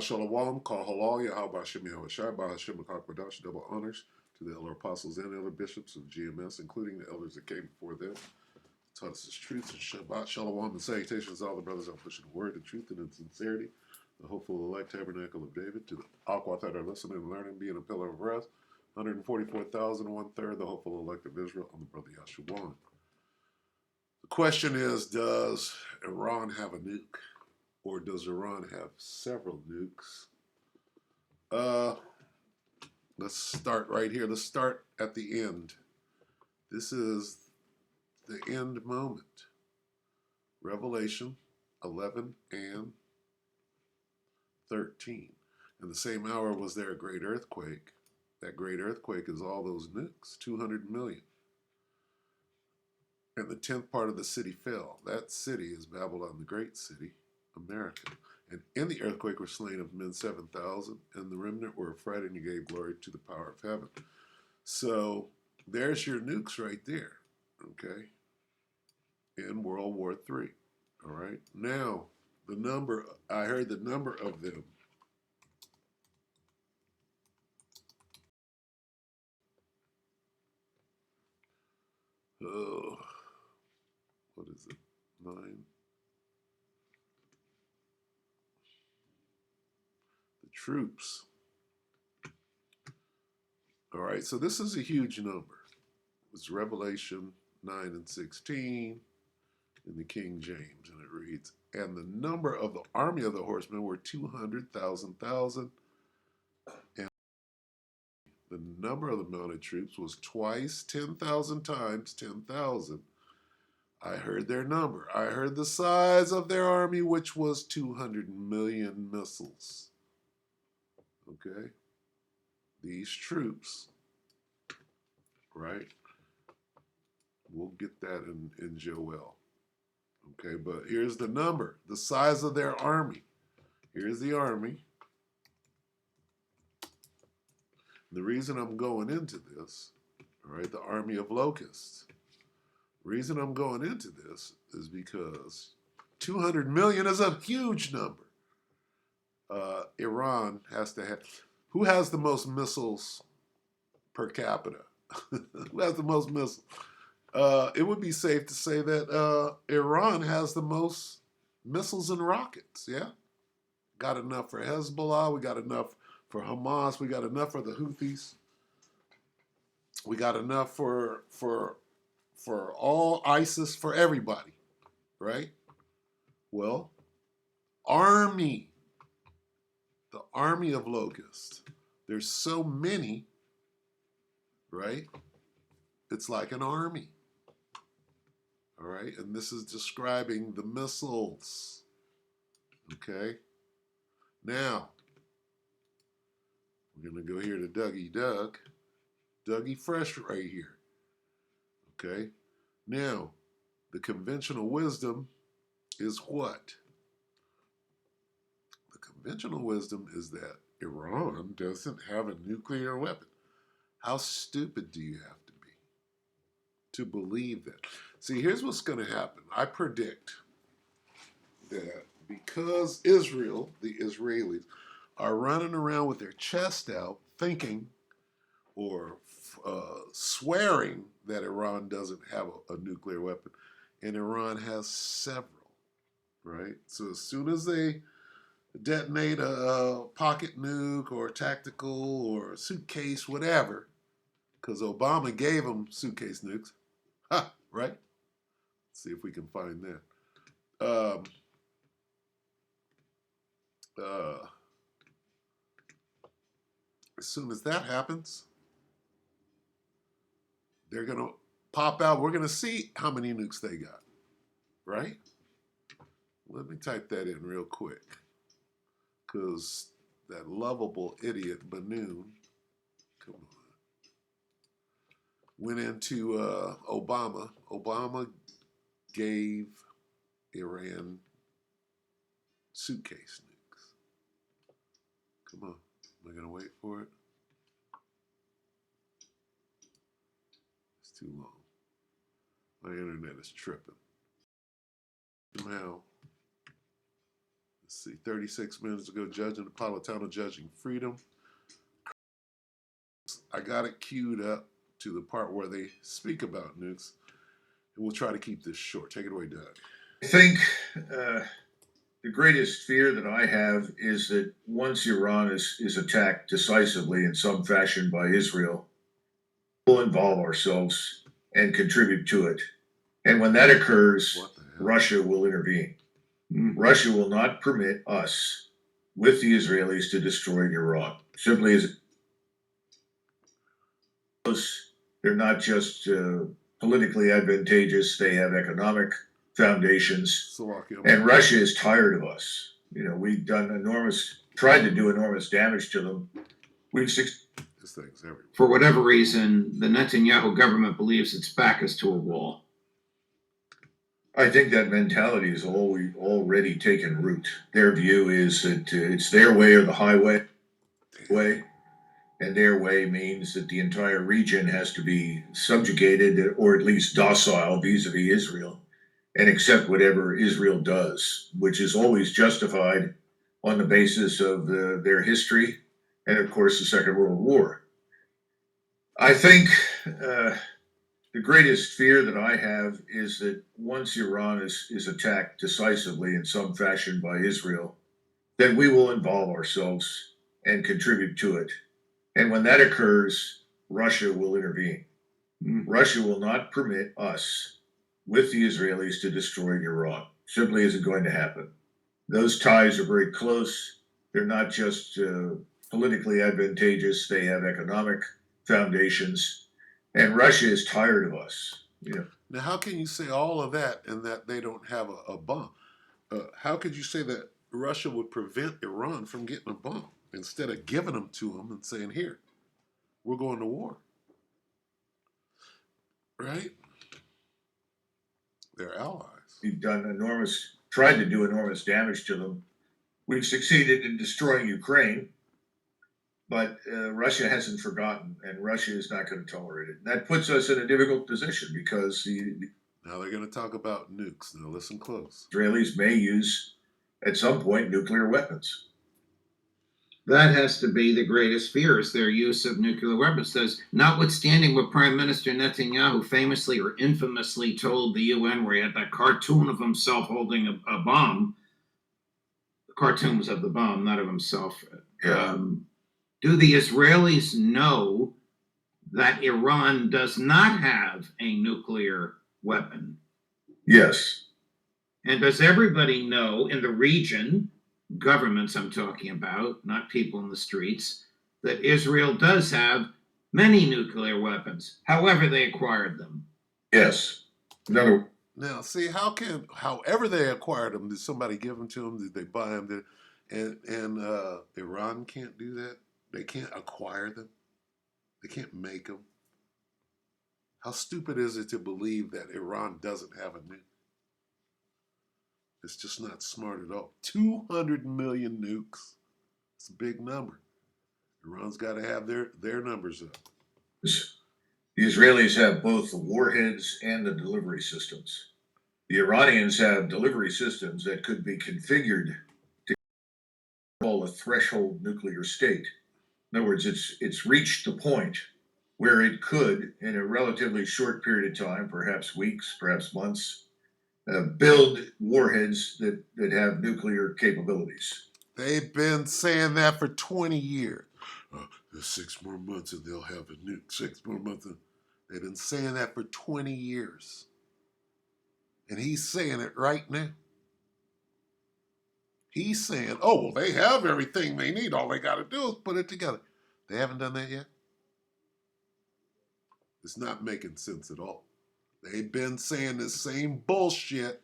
Shalom, Kal Halal, Yahweh Hashem Yahweh Shai, Hashem HaKadosh, double honors to the elder apostles and elder bishops of GMS, including the elders that came before them, taught us his truth and Shabbat Shalom and salutations to all the brothers out pushing the word and truth and in sincerity, the hopeful elect tabernacle of David, to the Aquath that are listening and learning, being a pillar of rest, 144,000, one-third, the hopeful elect of Israel, on the brother Yahshua. The question is, does Iran have a nuke? Or does Iran have several nukes? Let's start right here. Let's start at the end. This is the end moment. Revelation 11 and 13. In the same hour was there a great earthquake. That great earthquake is all those nukes, 200 million. And the 10th part of the city fell. That city is Babylon, the great city, America. And in the earthquake were slain of men 7,000, and the remnant were afraid, and he gave glory to the power of heaven. So there's your nukes right there, okay, in World War III. All right. Now, the number, I heard the number of them. Oh, what is it? 9. The troops. All right, so this is a huge number. It's Revelation 9 and 16 in the King James, and it reads, and the number of the army of the horsemen were 200,000, and the number of the mounted troops was twice 10,000 times 10,000. I heard their number. I heard the size of their army, which was 200 million missiles. Okay? These troops, right? We'll get that in Joel. Okay, but here's the number, the size of their army. Here's the army. The reason I'm going into this, all right, the army of locusts. The reason I'm going into this is because 200 million is a huge number. Iran has to have, who has the most missiles per capita? Who has the most missiles? It would be safe to say that Iran has the most missiles and rockets, yeah? Got enough for Hezbollah, we got enough for Hamas, we got enough for the Houthis. We got enough for all ISIS, for everybody, right? Well, army, the army of locusts. There's so many, right? It's like an army. All right, and this is describing the missiles. Okay, now we're gonna go here to Dougie Fresh right here. Okay, now the conventional wisdom is what? The conventional wisdom is that Iran doesn't have a nuclear weapon. How stupid do you have to be to believe that? See, here's what's going to happen. I predict that because Israel, the Israelis, are running around with their chest out thinking or swearing that Iran doesn't have a nuclear weapon, and Iran has several, right? So as soon as they detonate a pocket nuke or tactical or suitcase, whatever, because Obama gave them suitcase nukes, right? See if we can find that. As soon as that happens, they're going to pop out. We're going to see how many nukes they got, right? Let me type that in real quick, because that lovable idiot Banoon, come on, went into Obama. Obama gave Iran suitcase nukes. Come on. Am I going to wait for it? It's too long. My internet is tripping. Somehow, let's see, 36 minutes ago, Judge Napolitano judging freedom. I got it queued up to the part where they speak about nukes, and we'll try to keep this short. Take it away, Doug. I think the greatest fear that I have is that once Iran is attacked decisively in some fashion by Israel, we'll involve ourselves and contribute to it. And when that occurs, Russia will intervene. Russia will not permit us with the Israelis to destroy Iran. Simply as they're not just politically advantageous, they have economic foundations. And Russia is tired of us. You know, we've tried to do enormous damage to them. For whatever reason, the Netanyahu government believes its back is to a wall. I think that mentality has already taken root. Their view is that it's their way or the highway way. And their way means that the entire region has to be subjugated or at least docile vis-a-vis Israel and accept whatever Israel does, which is always justified on the basis of their history and, of course, the Second World War. I think the greatest fear that I have is that once Iran is attacked decisively in some fashion by Israel, then we will involve ourselves and contribute to it. And when that occurs, Russia will intervene. Russia will not permit us with the Israelis to destroy Iran. Simply isn't going to happen. Those ties are very close. They're not just politically advantageous. They have economic foundations. And Russia is tired of us. You know. Now, how can you say all of that and that they don't have a bomb? How could you say that Russia would prevent Iran from getting a bomb instead of giving them to them and saying, here, we're going to war? Right? They're allies. We've tried to do enormous damage to them. We've succeeded in destroying Ukraine, but Russia hasn't forgotten, and Russia is not going to tolerate it. And that puts us in a difficult position because now they're going to talk about nukes. Now listen close. Israelis may use, at some point, nuclear weapons. That has to be the greatest fear, is their use of nuclear weapons. Says, notwithstanding what Prime Minister Netanyahu famously or infamously told the UN, where he had that cartoon of himself holding a bomb. The cartoon was of the bomb, not of himself. Yeah. Do the Israelis know that Iran does not have a nuclear weapon? Yes. And does everybody know in the region, governments I'm talking about, not people in the streets, that Israel does have many nuclear weapons, however they acquired them? Yes. No. Now, see, however they acquired them, did somebody give them to them? Did they buy them? And Iran can't do that? They can't acquire them? They can't make them? How stupid is it to believe that Iran doesn't have a nuke? It's just not smart at all. 200 million nukes. It's a big number. Iran's got to have their numbers up. The Israelis have both the warheads and the delivery systems. The Iranians have delivery systems that could be configured to call a threshold nuclear state. In other words, it's reached the point where it could, in a relatively short period of time, perhaps weeks, perhaps months, build warheads that have nuclear capabilities. They've been saying that for 20 years. There's 6 more months and they'll have a nuke. 6 more months. They've been saying that for 20 years. And he's saying it right now. He's saying, oh, well, they have everything they need. All they got to do is put it together. They haven't done that yet? It's not making sense at all. They've been saying the same bullshit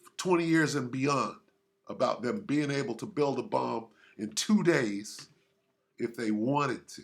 for 20 years and beyond about them being able to build a bomb in 2 days if they wanted to.